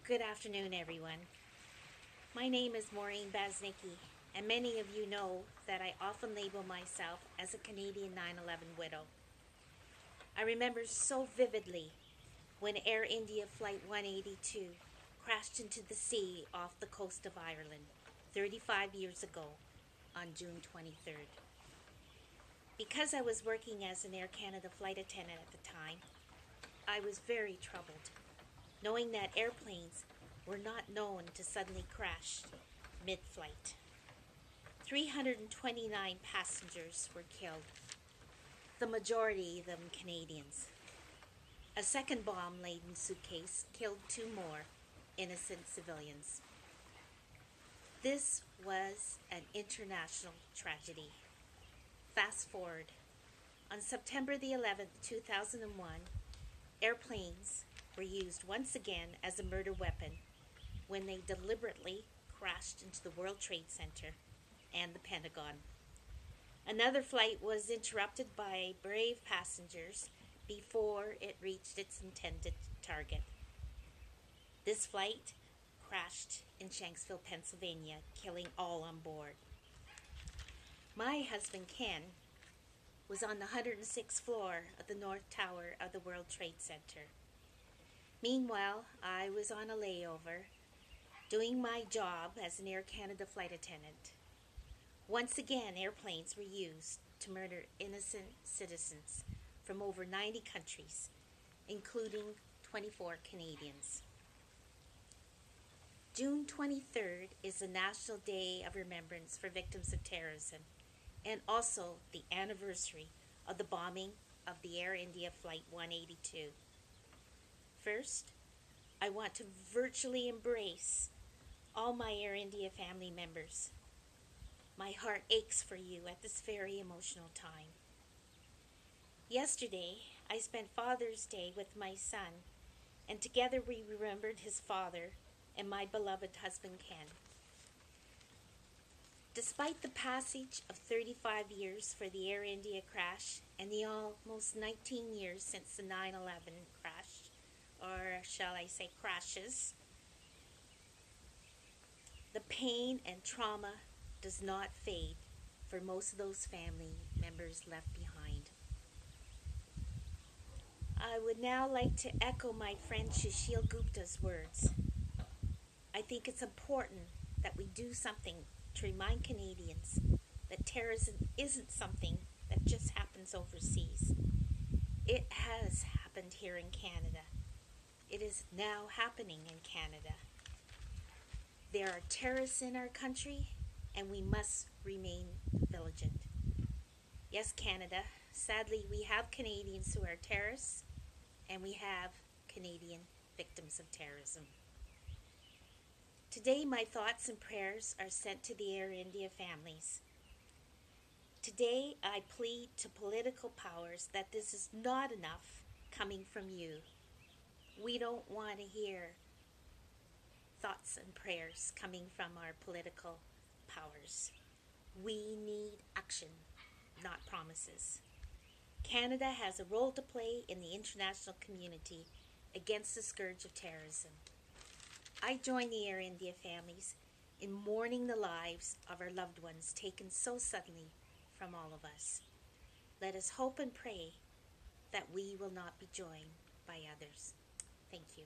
Good afternoon, everyone. My name is Maureen Basnicki, and many of you know that I often label myself as a Canadian 9/11 widow. I remember so vividly when Air India Flight 182 crashed into the sea off the coast of Ireland 35 years ago on June 23rd. Because I was working as an Air Canada flight attendant at the time, I was very troubled, knowing that airplanes were not known to suddenly crash mid-flight. 329 passengers were killed, the majority of them Canadians. A second bomb-laden suitcase killed 2 more innocent civilians. This was an international tragedy. Fast forward. On September the 11th, 2001, airplanes were used once again as a murder weapon when they deliberately crashed into the World Trade Center and the Pentagon. Another flight was interrupted by brave passengers before it reached its intended target. This flight crashed in Shanksville, Pennsylvania, killing all on board. My husband, Ken, was on the 106th floor of the North Tower of the World Trade Center. Meanwhile, I was on a layover, doing my job as an Air Canada flight attendant. Once again, airplanes were used to murder innocent citizens from over 90 countries, including 24 Canadians. June 23rd is the National Day of Remembrance for Victims of Terrorism, and also the anniversary of the bombing of the Air India Flight 182. First, I want to virtually embrace all my Air India family members. My heart aches for you at this very emotional time. Yesterday, I spent Father's Day with my son, and together we remembered his father and my beloved husband, Ken. Despite the passage of 35 years for the Air India crash and the almost 19 years since the 9/11 crash, or shall I say crashes, the pain and trauma does not fade for most of those family members left behind. I would now like to echo my friend Sushil Gupta's words. I think it's important that we do something to remind Canadians that terrorism isn't something that just happens overseas. It has happened here in Canada. It is now happening in Canada. There are terrorists in our country, and we must remain vigilant. Yes, Canada, sadly we have Canadians who are terrorists, and we have Canadian victims of terrorism. Today, my thoughts and prayers are sent to the Air India families. Today, I plead to political powers that this is not enough coming from you. We don't want to hear thoughts and prayers coming from our political powers. We need action, not promises. Canada has a role to play in the international community against the scourge of terrorism. I join the Air India families in mourning the lives of our loved ones taken so suddenly from all of us. Let us hope and pray that we will not be joined by others. Thank you.